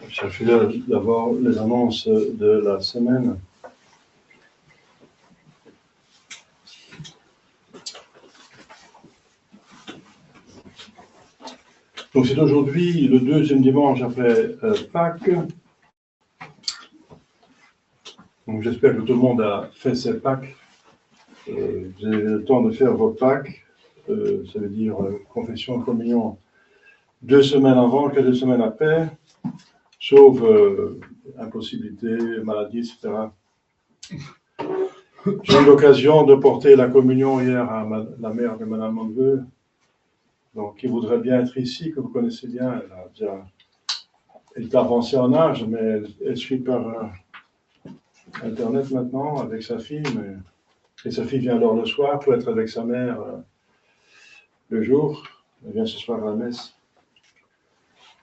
Je fais d'abord les annonces de la semaine. Donc c'est aujourd'hui le deuxième dimanche après Pâques. Donc j'espère que tout le monde a fait ses Pâques. Vous avez le temps de faire vos Pâques. Ça veut dire confession, communion 2 semaines avant que 2 semaines après, sauf impossibilité, maladie, etc. J'ai eu l'occasion de porter la communion hier à la mère de Madame Monveux, donc qui voudrait bien être ici, que vous connaissez bien. Elle est avancée en âge, mais elle suit par Internet maintenant avec sa fille. Et sa fille vient alors le soir pour être avec sa mère le jour. Elle vient ce soir à la messe.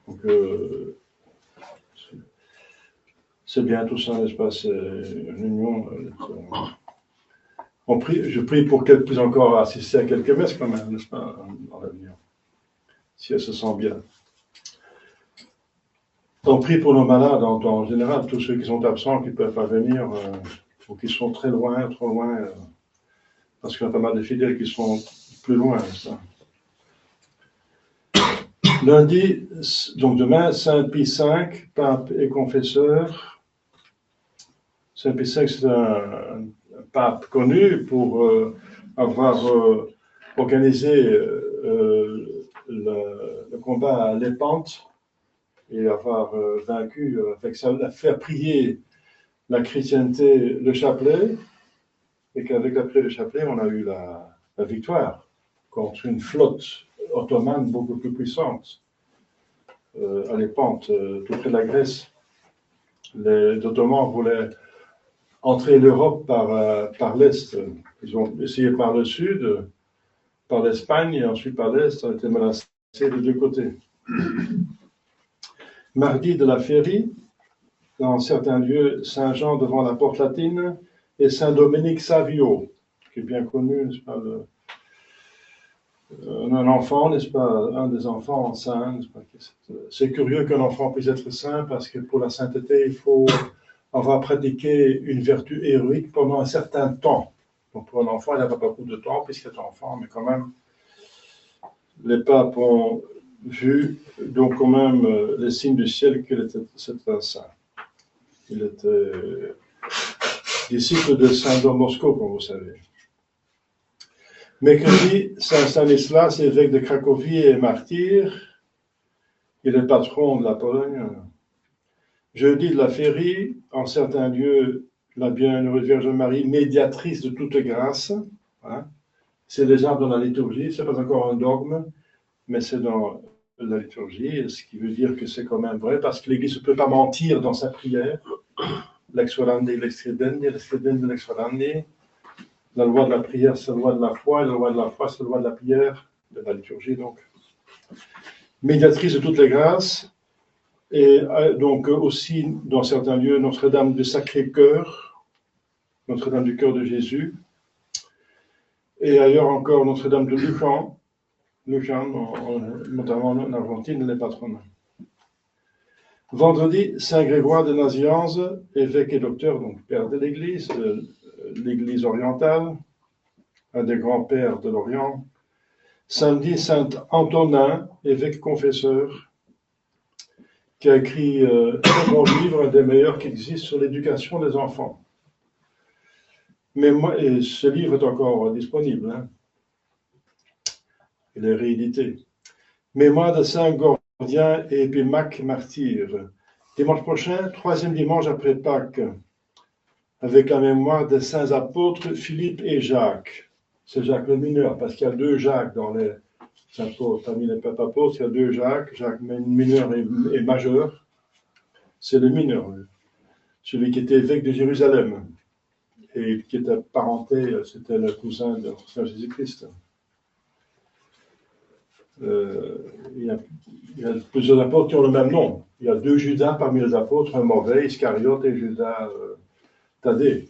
Donc, c'est bien tout ça, n'est-ce pas? C'est une union. Je prie pour qu'elle puisse encore assister à quelques messes quand même, n'est-ce pas, dans l'avenir, si elle se sent bien. On prie pour nos malades en général, tous ceux qui sont absents, qui ne peuvent pas venir, ou qui sont très loin, trop loin, parce qu'il y a pas mal de fidèles qui sont plus loin, n'est-ce pas? Lundi, donc demain, Saint Pie V, pape et confesseur. Saint Pie V, c'est un pape connu pour avoir organisé le combat à Lépante et avoir vaincu, avec ça, faire prier la chrétienté le chapelet, et qu'avec la prière du chapelet, on a eu la victoire contre une flotte ottomane beaucoup plus puissante à Lépante, tout près de la Grèce. Les Ottomans voulaient entrer l'Europe par l'Est. Ils ont essayé par le Sud, par l'Espagne, et ensuite par l'Est, ont été menacés de deux côtés. Mardi de la Férie, dans certains lieux, Saint-Jean devant la porte latine et Saint-Dominique Savio, qui est bien connu, n'est-ce pas, un enfant, n'est-ce pas, un des enfants saints, n'est-ce pas, c'est curieux qu'un enfant puisse être saint, parce que pour la sainteté, il faut avoir pratiqué une vertu héroïque pendant un certain temps. Donc pour un enfant, il n'a pas beaucoup de temps, puisqu'il est enfant, mais quand même, les papes ont vu, donc quand même, les signes du ciel qu'il était un saint. Il était disciple de Saint Don Bosco, comme vous savez. Mercredi, Saint Stanislas, évêque de Cracovie et martyr. Il est patron de la Pologne. Jeudi de la Férie, en certains lieux, la Bienheureuse Vierge Marie, médiatrice de toute grâce. Hein. C'est déjà dans la liturgie, ce n'est pas encore un dogme, mais c'est dans la liturgie, ce qui veut dire que c'est quand même vrai, parce que l'Église ne peut pas mentir dans sa prière. Lex orandi, lex credendi, lex credendi, lex orandi. La loi de la prière, c'est la loi de la foi, et la loi de la foi, c'est la loi de la prière, de la liturgie donc. Médiatrice de toutes les grâces, et donc aussi dans certains lieux, Notre-Dame du Sacré-Cœur, Notre-Dame du Cœur de Jésus, et ailleurs encore Notre-Dame de Lujan, notamment en Argentine, elle est patronne. Vendredi, Saint Grégoire de Nazianze, évêque et docteur, donc père de l'Église orientale, un des grands-pères de l'Orient. Samedi, Saint Antonin, évêque confesseur, qui a écrit un très bon livre, un des meilleurs qui existe sur l'éducation des enfants. Mais ce livre est encore disponible. Hein. Il est réédité. Mémoire de Saint Gordien et Épimaque, martyr. Dimanche prochain, 3e dimanche après Pâques, avec la mémoire des saints apôtres Philippe et Jacques. C'est Jacques le mineur, parce qu'il y a 2 Jacques dans les apôtres. Parmi les papes apôtres, il y a 2 Jacques, Jacques mineur et majeur. C'est le mineur, celui qui était évêque de Jérusalem, et qui était parenté, c'était le cousin de Saint Jésus-Christ. Il y a plusieurs apôtres qui ont le même nom. Il y a 2 Judas parmi les apôtres, un mauvais, Iscariote, et Judas Thaddée.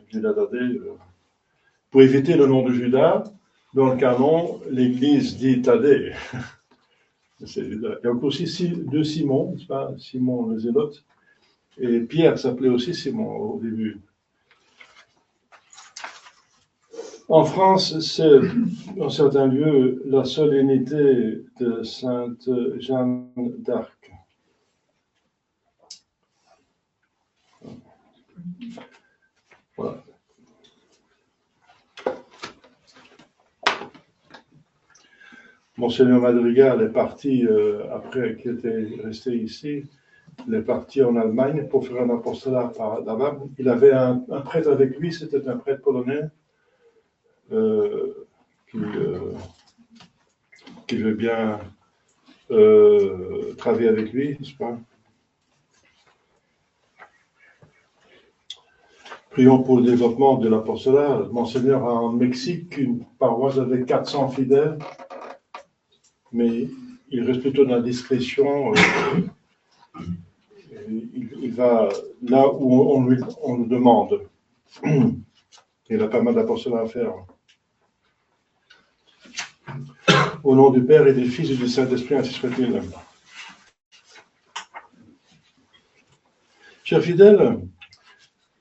Judas Thaddée. Pour éviter le nom de Judas, dans le canon, l'Église dit Thaddée. Il y a aussi deux Simon, n'est-ce pas? Simon le Zélote. Et Pierre s'appelait aussi Simon au début. En France, c'est, dans certains lieux, la solennité de Sainte Jeanne d'Arc. Voilà. Monseigneur Madrigal est parti, après qu'il était resté ici, il est parti en Allemagne pour faire un apostolat là-bas. Il avait un prêtre avec lui, c'était un prêtre polonais qui veut bien travailler avec lui, n'est-ce pas? Prions pour le développement de l'apostolat. Monseigneur a en Mexique une paroisse avec 400 fidèles, mais il reste plutôt dans la discrétion. Il va là où on nous demande. Il a pas mal d'apostolat à faire. Au nom du Père et du Fils et du Saint-Esprit, ainsi soit-il. Chers fidèles,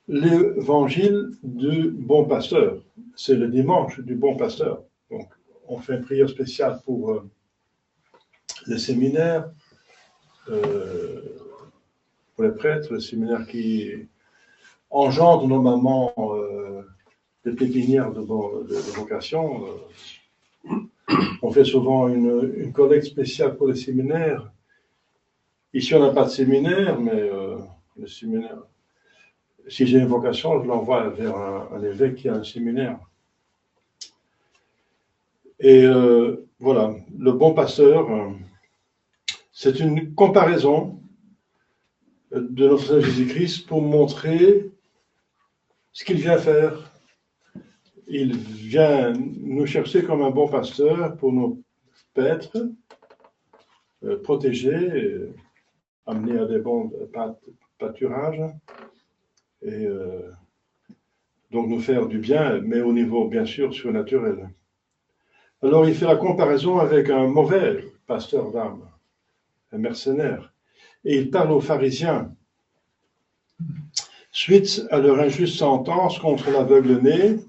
l'évangile du bon pasteur, c'est le dimanche du bon pasteur. Donc, on fait une prière spéciale pour les séminaires, pour les prêtres, les séminaires qui engendrent normalement des pépinières de vocation. On fait souvent une collecte spéciale pour les séminaires. Ici, on n'a pas de séminaire, mais le séminaire, si j'ai une vocation, je l'envoie vers un évêque qui a un séminaire. Et voilà, le bon pasteur, c'est une comparaison de notre Seigneur Jésus-Christ pour montrer ce qu'il vient faire. Il vient nous chercher comme un bon pasteur pour nous paître, protéger, amener à des bons pâturages, et donc nous faire du bien, mais au niveau bien sûr surnaturel. Alors il fait la comparaison avec un mauvais pasteur d'âme, un mercenaire, et il parle aux pharisiens suite à leur injuste sentence contre l'aveugle-né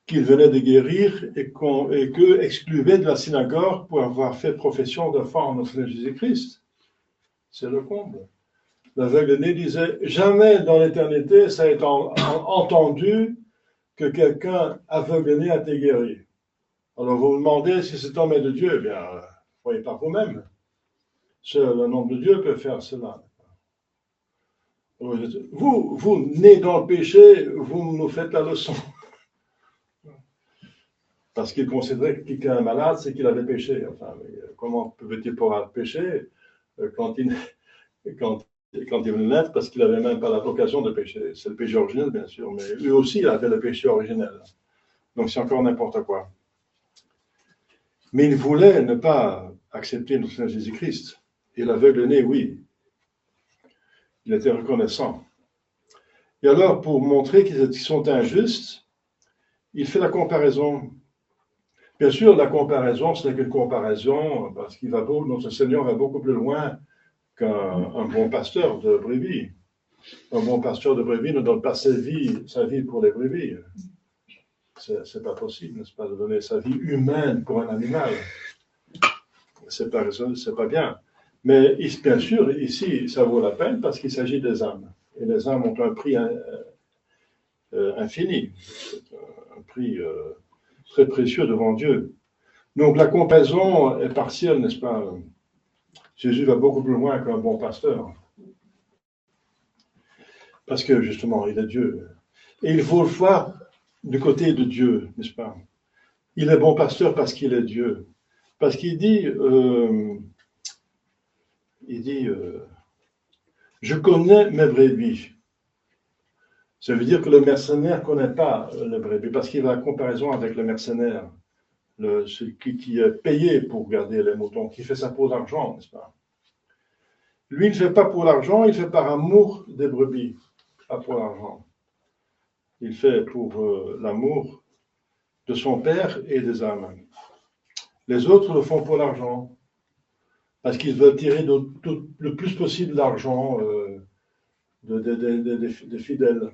qu'il venait de guérir et qu'eux excluaient de la synagogue pour avoir fait profession de foi en notre Seigneur Jésus-Christ. C'est le comble. L'aveugle-né disait « Jamais dans l'éternité ça a été entendu que quelqu'un aveugle-né a été guéri. » Alors vous vous demandez si cet homme est de Dieu. Eh bien, voyez par vous-même. Seul le nom de Dieu peut faire cela. Vous, nés dans le péché, vous nous faites la leçon. Parce qu'il considérait que quelqu'un est malade, c'est qu'il avait péché. Enfin, comment peut-il pouvoir pécher quand il venait naître, parce qu'il n'avait même pas la vocation de pécher. C'est le péché originel, bien sûr, mais lui aussi, il avait le péché originel. Donc, c'est encore n'importe quoi. Mais il voulait ne pas accepter notre Seigneur Jésus-Christ. Et l'aveugle-né, oui. Il était reconnaissant. Et alors, pour montrer qu'ils sont injustes, il fait la comparaison. Bien sûr, la comparaison, ce n'est qu'une comparaison, parce qu'il va notre Seigneur va beaucoup plus loin qu'un bon pasteur de brebis. Un bon pasteur de brebis ne donne pas sa vie pour les brebis. C'est pas possible, n'est-ce pas, de donner sa vie humaine pour un animal. C'est pas bien. Mais bien sûr, ici, ça vaut la peine parce qu'il s'agit des âmes. Et les âmes ont un prix infini. C'est un prix très précieux devant Dieu. Donc la comparaison est partielle, n'est-ce pas? Jésus va beaucoup plus loin qu'un bon pasteur. Parce que justement, il est Dieu. Et il faut le voir du côté de Dieu, n'est-ce pas? Il est bon pasteur parce qu'il est Dieu. Parce qu'il dit, je connais mes brebis. Ça veut dire que le mercenaire ne connaît pas les brebis, parce qu'il a la comparaison avec le mercenaire, celui qui est payé pour garder les moutons, qui fait ça pour l'argent, n'est-ce pas? Lui, il ne fait pas pour l'argent, il fait par amour des brebis, pas pour l'argent. Il fait pour l'amour de son père et des âmes. Les autres le font pour l'argent. parce qu'ils veulent tirer le plus possible d'argent des fidèles.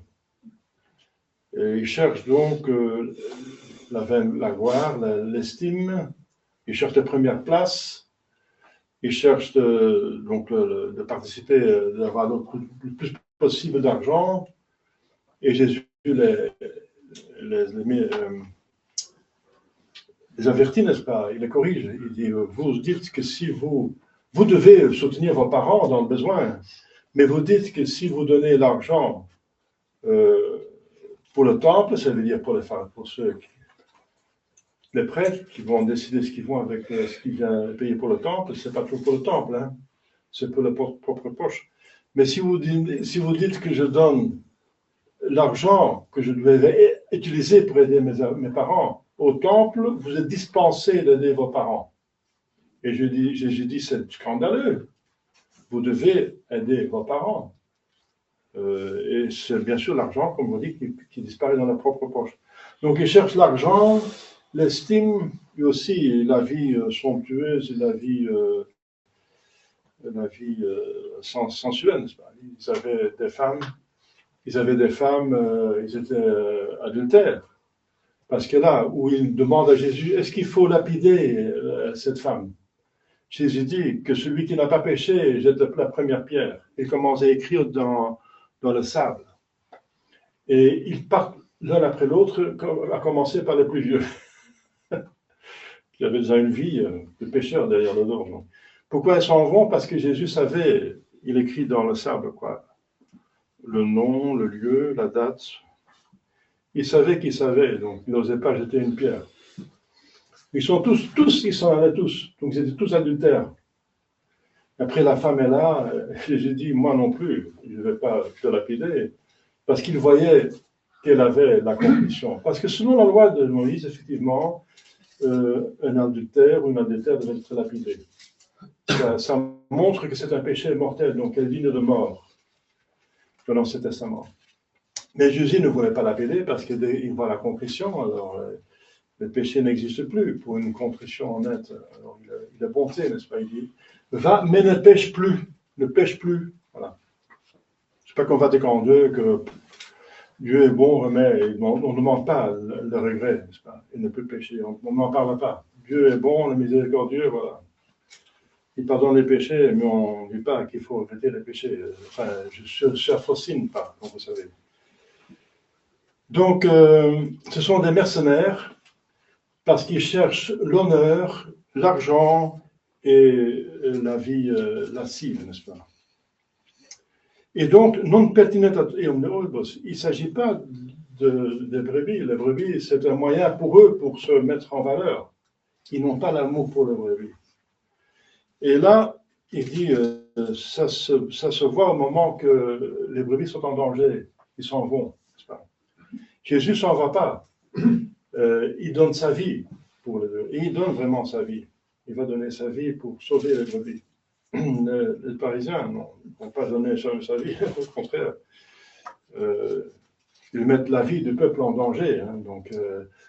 Et ils cherchent donc la gloire, l'estime, ils cherchent la première place, ils cherchent donc de participer, d'avoir le plus possible d'argent. Et Jésus les avertit, n'est-ce pas? Il les corrige. Il dit, vous dites que si vous devez soutenir vos parents dans le besoin, mais vous dites que si vous donnez l'argent pour le temple, ça veut dire pour les prêtres qui vont décider ce qu'ils vont avec ce qu'ils viennent payer pour le temple, c'est pas tout pour le temple, hein, c'est pour leur propre poche. Mais si vous dites que je donne l'argent que je devais utiliser pour aider mes parents au temple, vous êtes dispensé d'aider vos parents. Et j'ai dit, c'est scandaleux. Vous devez aider vos parents. Et c'est bien sûr l'argent, comme on dit, qui disparaît dans leur propre poche. Donc ils cherchent l'argent, l'estime, et aussi la vie somptueuse et la vie sensuelle, n'est-ce pas? Ils avaient des femmes, ils étaient adultères. Parce que là où il demande à Jésus, est-ce qu'il faut lapider cette femme? Jésus dit que celui qui n'a pas péché jette la première pierre. Il commence à écrire dans le sable. Et ils partent l'un après l'autre, à commencer par les plus vieux, qui avaient déjà une vie de pécheur derrière le dos. Pourquoi ils s'en vont? Parce que Jésus savait, il écrit dans le sable, quoi, le nom, le lieu, la date. Il savait qu'il savait, donc il n'osait pas jeter une pierre. Ils sont ils s'en allaient tous, donc ils étaient tous adultères. Après, la femme est là, Jésus dit, moi non plus, je ne vais pas te lapider, parce qu'il voyait qu'elle avait la conviction. Parce que selon la loi de Moïse, effectivement, un adultère ou une adultère devait être lapidé. Ça montre que c'est un péché mortel, donc elle est digne de mort dans l'Ancien Testament. Mais Jésus ne voulait pas lapider parce qu'il voit la contrition, alors le péché n'existe plus pour une contrition honnête. Alors, il a bonté, n'est-ce pas? Il dit, va, mais ne pêche plus. Ne pêche plus. Voilà. C'est pas comme Vatican II que Dieu est bon, remet. On ne demande pas le regret, n'est-ce pas? Il ne peut pécher. On n'en parle pas. Dieu est bon, le miséricordieux, voilà. Il pardonne les péchés, mais on ne dit pas qu'il faut arrêter les péchés. Enfin, je ne s'affocine pas, comme vous savez. Donc, ce sont des mercenaires parce qu'ils cherchent l'honneur, l'argent et la vie lascive, n'est-ce pas? Et donc, non pertinent il ne s'agit pas des brebis. Les brebis, c'est un moyen pour eux pour se mettre en valeur. Ils n'ont pas l'amour pour les brebis. Et là, il dit, ça se voit au moment que les brebis sont en danger. Ils s'en vont, n'est-ce pas? Jésus ne s'en va pas. Il donne sa vie pour les deux. Et il donne vraiment sa vie. Il va donner sa vie pour sauver les brebis. Les Parisiens ne vont pas donner sa vie, au contraire. Ils mettent la vie du peuple en danger. Hein. Donc,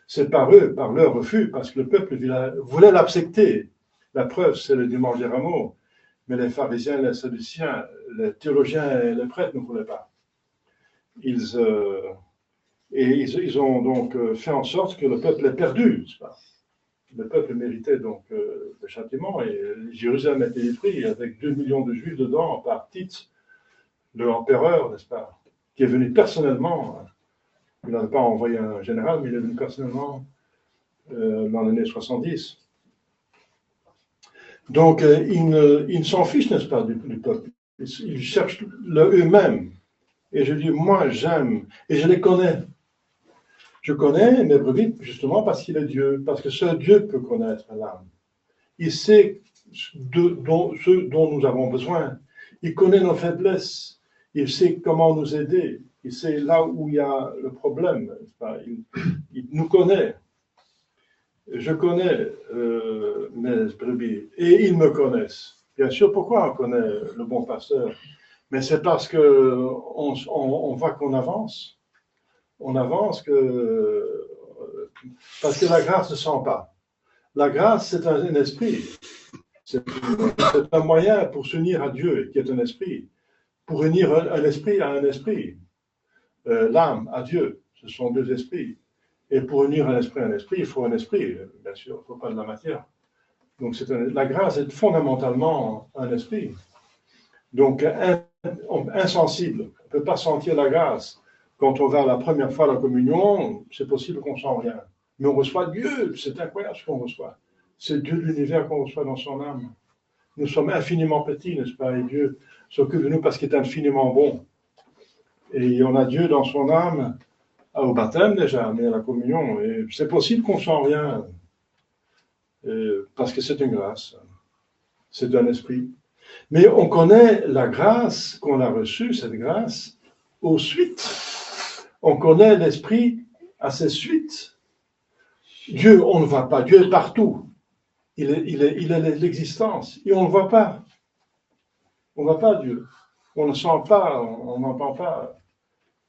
c'est par eux, par leur refus, parce que le peuple voulait l'accepter. La preuve, c'est le dimanche des rameaux. Mais les pharisiens, les sadduciens, les théologiens et les prêtres ne voulaient pas. Ils ont donc fait en sorte que le peuple est perdu. Le peuple méritait donc le châtiment et Jérusalem a été détruit avec 2 millions de Juifs dedans par Tite, l'empereur, n'est-ce pas, qui est venu personnellement. Il n'avait pas envoyé un général, mais il est venu personnellement dans l'année 70. Donc, ils s'en fichent, n'est-ce pas, du peuple. Ils cherchent eux-mêmes. Et je dis, moi, j'aime, et je les connais. Je connais mes brebis justement parce qu'il est Dieu, parce que seul Dieu peut connaître l'âme. Il sait ce dont nous avons besoin. Il connaît nos faiblesses. Il sait comment nous aider. Il sait là où il y a le problème. Il nous connaît. Je connais mes brebis et ils me connaissent. Bien sûr, pourquoi on connaît le bon pasteur? Mais c'est parce qu'on voit qu'on avance. On avance parce que la grâce ne sent pas. La grâce, c'est un esprit. C'est un moyen pour s'unir à Dieu, qui est un esprit, pour unir un esprit à un esprit. L'âme à Dieu, ce sont deux esprits. Et pour unir un esprit, il faut un esprit, bien sûr, il ne faut pas de la matière. Donc la grâce est fondamentalement un esprit. Donc insensible, on ne peut pas sentir la grâce. Quand on va la première fois à la communion, c'est possible qu'on ne sent rien. Mais on reçoit Dieu, c'est incroyable ce qu'on reçoit. C'est Dieu de l'univers qu'on reçoit dans son âme. Nous sommes infiniment petits, n'est-ce pas? Et Dieu s'occupe de nous parce qu'il est infiniment bon. Et on a Dieu dans son âme, au baptême déjà, mais à la communion. Et c'est possible qu'on ne sent rien, parce que c'est une grâce, c'est un esprit. Mais on connaît la grâce qu'on a reçue, cette grâce, aux suites. On connaît l'esprit à ses suites. Dieu, on ne voit pas. Dieu est partout. Il est l'existence. Et on ne le voit pas. On ne voit pas Dieu. On ne le sent pas, on n'entend pas.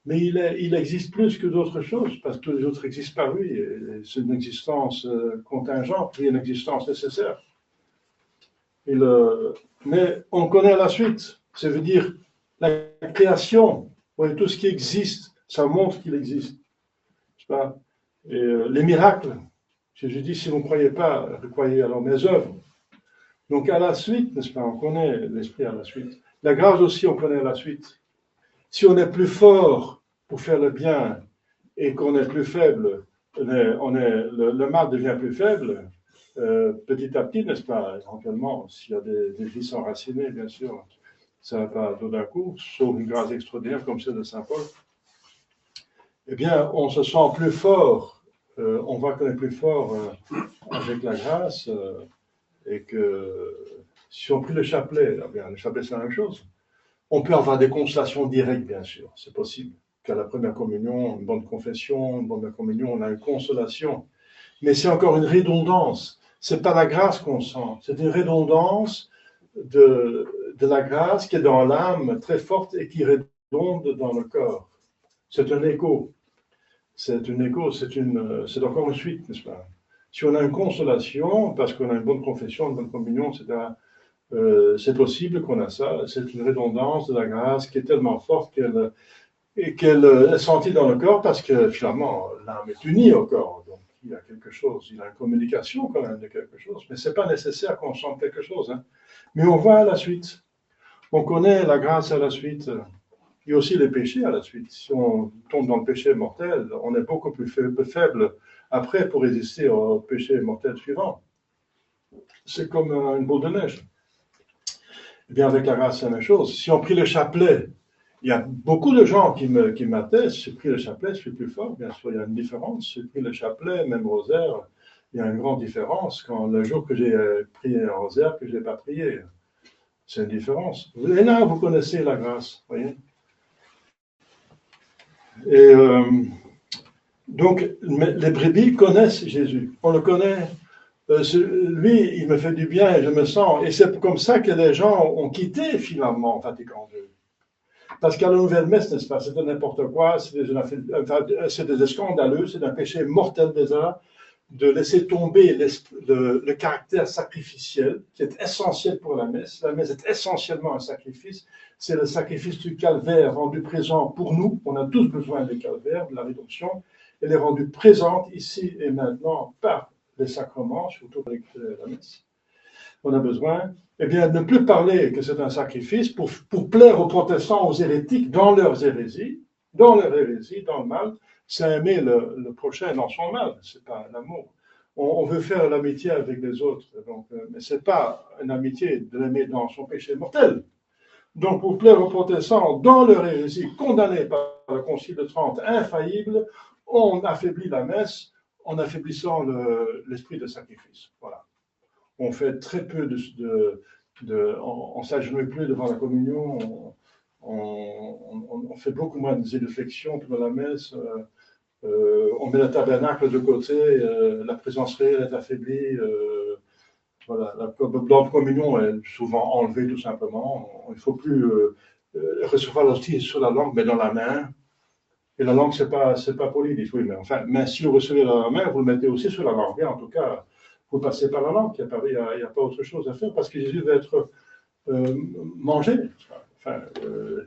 Mais il existe plus que d'autres choses, parce que tous les autres existent par lui. C'est une existence contingente, et une existence nécessaire. Mais on connaît la suite. Ça veut dire la création, tout ce qui existe, ça montre qu'il existe. Pas et, les miracles. Jésus dit, si vous ne croyez pas, croyez alors mes œuvres. Donc à la suite, n'est-ce pas, on connaît l'esprit à la suite. La grâce aussi, on connaît la suite. Si on est plus fort pour faire le bien et qu'on est plus faible, le mal devient plus faible, petit à petit, n'est-ce pas, éventuellement, s'il y a des vies enracinées, bien sûr, ça ne va pas tout d'un coup, sauf une grâce extraordinaire comme celle de Saint Paul. Eh bien, on se sent plus fort, on voit qu'on est plus fort avec la grâce, et que si on prie le chapelet, eh bien, le chapelet c'est la même chose. On peut avoir des consolations directes, bien sûr, c'est possible. Qu'à la première communion, une bonne confession, une bonne communion, on a une consolation. Mais c'est encore une redondance. C'est pas la grâce qu'on sent, c'est une redondance de la grâce qui est dans l'âme très forte et qui redonde dans le corps. C'est un écho. C'est un écho, c'est encore une suite, n'est-ce pas? Si on a une consolation, parce qu'on a une bonne confession, une bonne communion, etc., c'est possible qu'on a ça. C'est une redondance de la grâce qui est tellement forte qu'elle est sentie dans le corps parce que finalement, l'âme est unie au corps. Donc, il y a quelque chose, il y a une communication quand même de quelque chose. Mais ce n'est pas nécessaire qu'on sente quelque chose. Hein. Mais on voit à la suite. On connaît la grâce à la suite. Il y a aussi les péchés à la suite. Si on tombe dans le péché mortel, on est beaucoup plus faible après pour résister au péché mortel suivant. C'est comme une boule de neige. Eh bien, avec la grâce, c'est la même chose. Si on prie le chapelet, il y a beaucoup de gens qui m'attestent, j'ai pris le chapelet, je suis plus fort, bien sûr, il y a une différence. J'ai pris le chapelet, même rosaire, il y a une grande différence quand le jour que j'ai prié un rosaire, que je n'ai pas prié. C'est une différence. Et là, vous connaissez la grâce, voyez. Et donc, les brebis connaissent Jésus. On le connaît. Lui, il me fait du bien et je me sens. Et c'est comme ça que les gens ont quitté finalement Vatican II. Parce qu'à la nouvelle messe, n'est-ce pas, c'est de n'importe quoi, c'est des scandaleux, c'est un péché mortel déjà, de laisser tomber le caractère sacrificiel, qui est essentiel pour la messe. La messe est essentiellement un sacrifice. C'est le sacrifice du calvaire rendu présent pour nous. On a tous besoin du calvaire, de la rédemption. Elle est rendue présente ici et maintenant par les sacrements, surtout avec la messe. On a besoin, eh bien, de ne plus parler que c'est un sacrifice pour plaire aux protestants, aux hérétiques, dans leurs hérésies, dans le mal, c'est aimer le prochain dans son mal, c'est pas l'amour. On veut faire l'amitié avec les autres, donc, mais c'est pas une amitié de l'aimer dans son péché mortel. Donc, pour plaire aux protestants, dans leur hérésie, condamnés par le Concile de Trente, infaillible, on affaiblit la messe en affaiblissant l'esprit de sacrifice. Voilà. On fait très peu on ne s'agenouille plus devant la communion, on fait beaucoup moins de zéluflexion pendant la messe, on met le tabernacle de côté, la présence réelle est affaiblie, voilà, la communion est souvent enlevée tout simplement, il ne faut plus recevoir l'hostie sur la langue mais dans la main, et la langue c'est pas poli, dit oui, mais enfin, mais si vous recevez dans la main, vous le mettez aussi sur la langue, bien en tout cas. faut passer par la langue, il n'y a pas autre chose à faire, parce que Jésus va être mangé, enfin,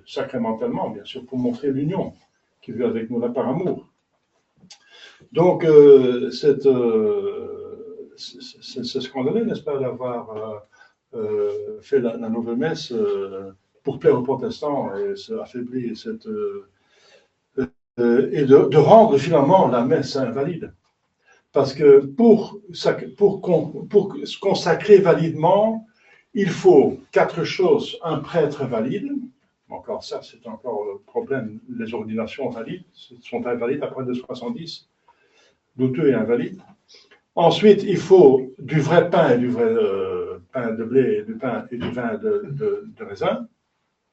sacramentellement, bien sûr, pour montrer l'union qu'il veut avec nous là par amour. Donc, c'est scandaleux, n'est-ce pas, d'avoir fait la nouvelle messe pour plaire aux protestants et affaiblir et de rendre finalement la messe invalide. Parce que pour se consacrer validement, il faut 4 choses. Un prêtre valide, encore ça, c'est encore le problème, les ordinations valides sont invalides après 270, douteux et invalides. Ensuite, il faut du vrai pain et du vrai pain de blé et du pain et du vin de raisin,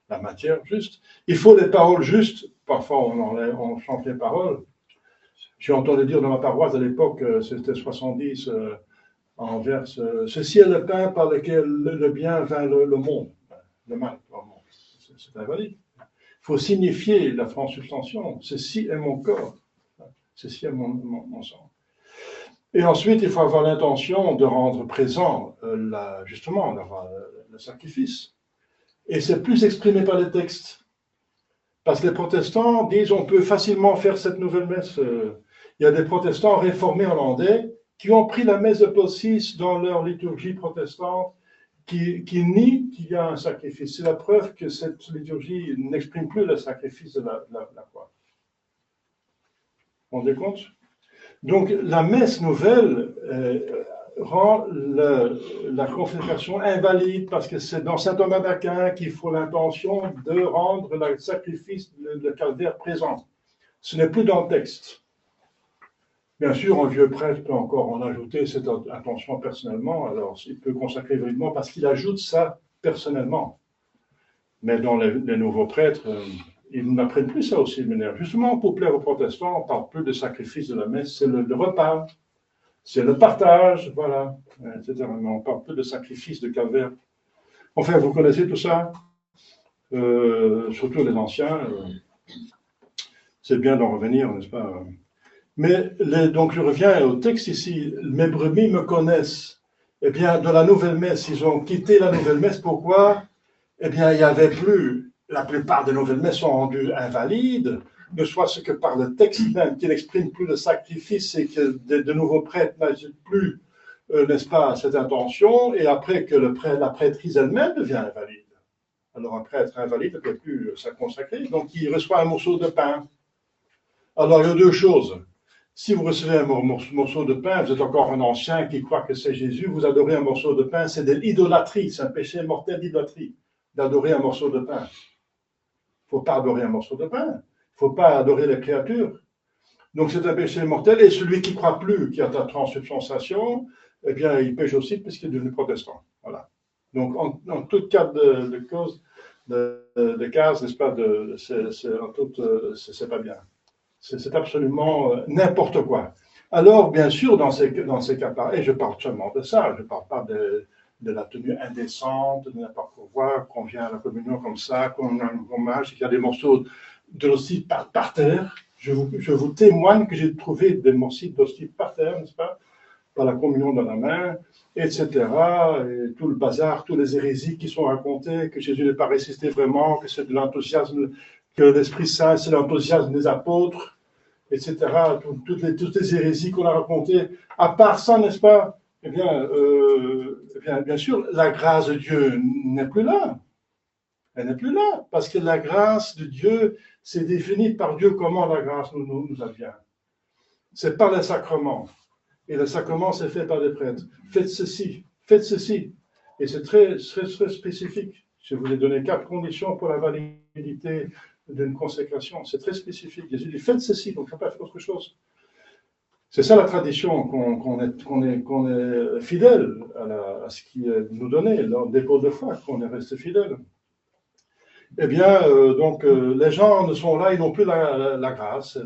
la matière juste. Il faut les paroles justes, parfois on chante les paroles. J'ai entendu dire dans ma paroisse à l'époque, c'était 70, en verse, ceci est le pain par lequel le bien vint le monde, le mal, c'est invalide. Il faut signifier la transubstantiation, ceci est mon corps, ceci est mon sang. Et ensuite, il faut avoir l'intention de rendre présent, justement, le sacrifice. Et c'est plus exprimé par les textes. Parce que les protestants disent on peut facilement faire cette nouvelle messe. Il y a des protestants réformés hollandais qui ont pris la messe de Paul VI dans leur liturgie protestante, qui nient qu'il y a un sacrifice. C'est la preuve que cette liturgie n'exprime plus le sacrifice de la croix. Vous vous rendez compte? Donc la messe nouvelle rend la consécration invalide parce que c'est dans saint Thomas d'Aquin qu'il faut l'intention de rendre le sacrifice, le calvaire présent. Ce n'est plus dans le texte. Bien sûr, un vieux prêtre peut encore en ajouter cette intention personnellement, alors il peut consacrer validement parce qu'il ajoute ça personnellement. Mais dans les nouveaux prêtres, ils n'apprennent plus ça au séminaire. Justement, pour plaire aux protestants, on ne parle plus de sacrifice de la messe, c'est le repas, c'est le partage, voilà, etc. Mais on ne parle plus de sacrifice de calvaire. Enfin, vous connaissez tout ça, surtout les anciens. C'est bien d'en revenir, n'est-ce pas? Mais donc je reviens au texte ici. Mes brebis me connaissent. Eh bien, de la nouvelle messe, ils ont quitté la nouvelle messe. Pourquoi? Eh bien, il n'y avait plus. La plupart des nouvelles messes sont rendues invalides, ne soit-ce que par le texte même qui n'exprime plus le sacrifice et que de nouveaux prêtres n'agitent plus, n'est-ce pas, cette intention, et après que la prêtrise elle-même devient invalide. Alors un prêtre invalide ne peut plus se consacrer, donc il reçoit un morceau de pain. Alors il y a 2 choses. Si vous recevez un morceau de pain, vous êtes encore un ancien qui croit que c'est Jésus, vous adorez un morceau de pain, c'est de l'idolâtrie, c'est un péché mortel d'idolâtrie, d'adorer un morceau de pain. Il ne faut pas adorer un morceau de pain, il ne faut pas adorer les créatures. Donc c'est un péché mortel, et celui qui ne croit plus, qui a la transubstantiation, eh bien il pêche aussi puisqu'il est devenu protestant. Voilà. Donc en tout cas de cause, de case, n'est-ce pas, c'est pas bien. C'est absolument n'importe quoi. Alors, bien sûr, dans ces cas-là, et je parle seulement de ça, je ne parle pas de la tenue indécente, de n'importe quoi, qu'on vient à la communion comme ça, qu'on a un hommage, qu'il y a des morceaux de l'hostie par terre. Je vous témoigne que j'ai trouvé des morceaux d'hostie par terre, n'est-ce pas, par la communion dans la main, etc. Et tout le bazar, toutes les hérésies qui sont racontées, que Jésus n'est pas ressuscité vraiment, que c'est de l'enthousiasme, que l'Esprit Saint, c'est l'enthousiasme des apôtres, etc. Toutes les hérésies qu'on a racontées. À part ça, n'est-ce pas? Eh bien, bien sûr, la grâce de Dieu n'est plus là. Elle n'est plus là, parce que la grâce de Dieu, c'est défini par Dieu comment la grâce nous advient. C'est par les sacrements. Et le sacrement, c'est fait par les prêtres. Faites ceci, faites ceci. Et c'est très spécifique. Je vous ai donné 4 conditions pour la validité d'une consécration. C'est très spécifique. Jésus dit, faites ceci, donc il ne faut pas faire autre chose. C'est ça la tradition, qu'on est fidèle à ce qui est nous donné, le dépôt de foi, qu'on est resté fidèle. Eh bien, donc, les gens ne sont là, ils n'ont plus la grâce,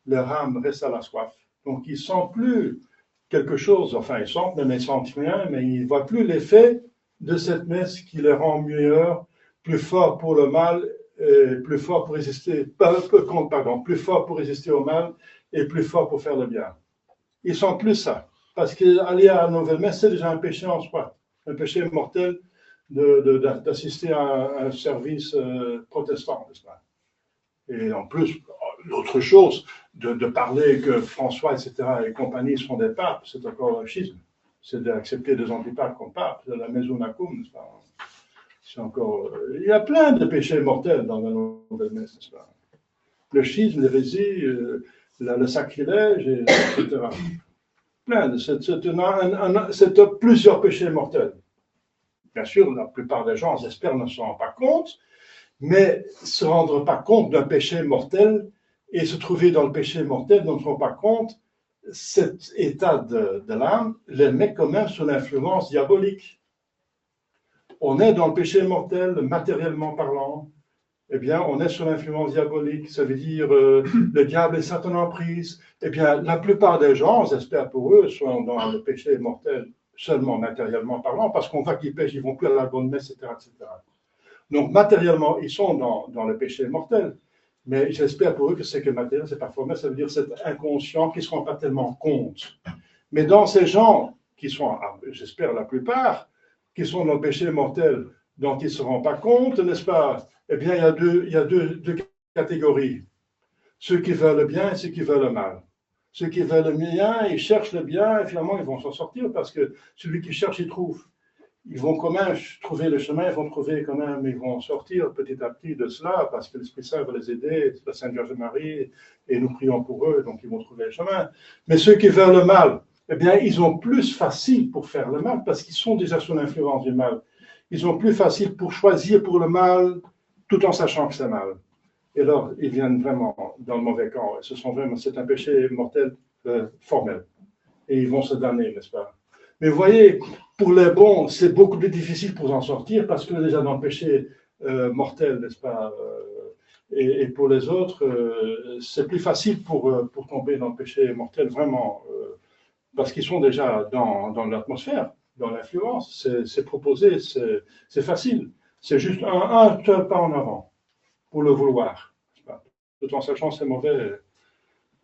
leur âme reste à la soif. Donc, ils ne sentent plus quelque chose, enfin, ils sentent, mais ils ne sentent rien, mais ils ne voient plus l'effet de cette messe qui les rend meilleurs, plus forts pour le mal, plus forts pour résister, plus forts pour résister au mal et plus forts pour faire le bien. Ils ne sentent plus ça, parce qu'aller à la nouvelle messe, c'est déjà un péché en soi, un péché mortel d'assister à un service protestant, n'est-ce pas? Et en plus, l'autre chose, de parler que François, etc., et compagnie sont des papes, c'est encore un schisme. C'est d'accepter des antipapes comme papes, c'est la Mesonacum, n'est-ce pas? C'est encore. Il y a plein de péchés mortels dans la nouvelle messe, n'est-ce pas? Le schisme, l'hérésie, le sacrilège, etc. Plein. C'est plusieurs péchés mortels. Bien sûr, la plupart des gens, j'espère, ne s'en rendent pas compte, mais se rendre pas compte d'un péché mortel et se trouver dans le péché mortel ne se rend pas compte, cet état de l'âme les met quand même sous l'influence diabolique. On est dans le péché mortel, matériellement parlant, eh bien, on est sous l'influence diabolique, ça veut dire le diable est Satan en prise. Eh bien, la plupart des gens, j'espère pour eux, sont dans le péché mortel seulement matériellement parlant, parce qu'on voit qu'ils pêchent, ils vont plus à la bonne messe, etc., etc. Donc, matériellement, ils sont dans le péché mortel. Mais j'espère pour eux que c'est que matériel, c'est pas formel, ça veut dire c'est inconscient, qu'ils ne se rendent pas tellement compte. Mais dans ces gens qui sont, j'espère la plupart, qui sont dans le péché mortel, dont ils ne se rendent pas compte, n'est-ce pas? Eh bien, il y a deux catégories. Ceux qui veulent le bien et ceux qui veulent le mal. Ceux qui veulent le bien, ils cherchent le bien et finalement, ils vont s'en sortir parce que celui qui cherche, il trouve. Ils vont quand même trouver le chemin, ils vont trouver quand même, ils vont sortir petit à petit de cela parce que l'Esprit Saint va les aider, la Sainte Vierge Marie, et nous prions pour eux, donc ils vont trouver le chemin. Mais ceux qui veulent le mal, eh bien, ils ont plus facile pour faire le mal parce qu'ils sont déjà sous l'influence du mal. Ils ont plus facile pour choisir pour le mal tout en sachant que c'est mal. Et alors, ils viennent vraiment dans le mauvais camp. C'est un péché mortel formel. Et ils vont se damner, n'est-ce pas? Mais vous voyez, pour les bons, c'est beaucoup plus difficile pour en sortir parce que déjà dans le péché mortel, n'est-ce pas? Et pour les autres, c'est plus facile pour tomber dans le péché mortel, vraiment, parce qu'ils sont déjà dans l'atmosphère, dans l'influence. C'est proposé, c'est facile. C'est juste un pas en avant pour le vouloir. Tout en sachant que c'est mauvais.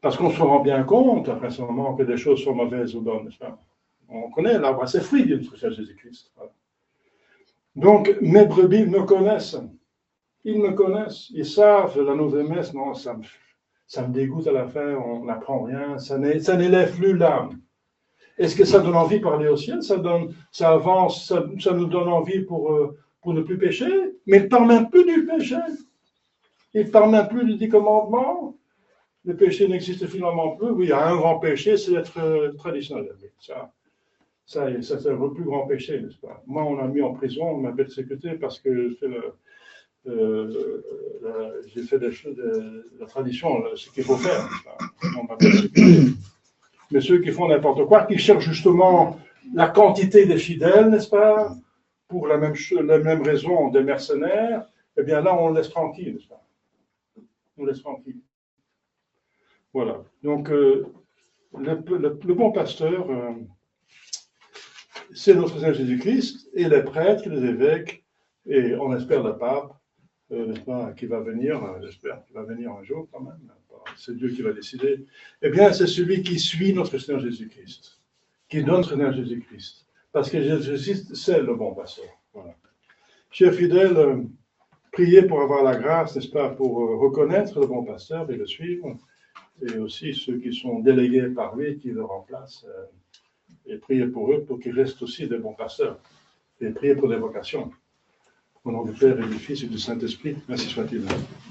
Parce qu'on se rend bien compte, après ce moment, que des choses sont mauvaises ou bonnes, n'est-ce pas? On connaît l'arbre à ses fruits, dit notre Seigneur Jésus-Christ. Voilà. Donc, mes brebis me connaissent. Ils me connaissent. Ils savent, la nouvelle messe, non, ça me dégoûte à la fin, on n'apprend rien, ça n'élève plus l'âme. Est-ce que ça donne envie de parler au ciel? Ça avance, ça nous donne envie pour ne plus pécher? Mais il ne parle même plus du péché. Il ne parle même plus du 10 commandements. Le péché n'existe finalement plus. Oui, il y a un grand péché, c'est d'être traditionnel. Ça, c'est le plus grand péché, n'est-ce pas? Moi, on m'a mis en prison, on m'a persécuté parce que j'ai fait des choses de la tradition, ce qu'il faut faire. On m'a persécuté. Mais ceux qui font n'importe quoi, qui cherchent justement la quantité des fidèles, n'est-ce pas? Pour la même raison des mercenaires, eh bien là, on laisse tranquille, n'est-ce pas? On laisse tranquille. Voilà. Donc, le bon pasteur, c'est notre Seigneur Jésus-Christ, et les prêtres, les évêques, et on espère le pape, qui va venir, j'espère qu'il va venir un jour quand même, c'est Dieu qui va décider. Eh bien, c'est celui qui suit notre Seigneur Jésus-Christ, qui donne notre Seigneur Jésus-Christ, parce que Jésus-Christ, c'est le bon pasteur. Voilà. Chers fidèles, priez pour avoir la grâce, n'est-ce pas, pour reconnaître le bon pasteur et le suivre, et aussi ceux qui sont délégués par lui, qui le remplacent, et priez pour eux, pour qu'ils restent aussi des bons pasteurs, et priez pour des vocations. Au nom du Père et du Fils et du Saint-Esprit, ainsi soit-il.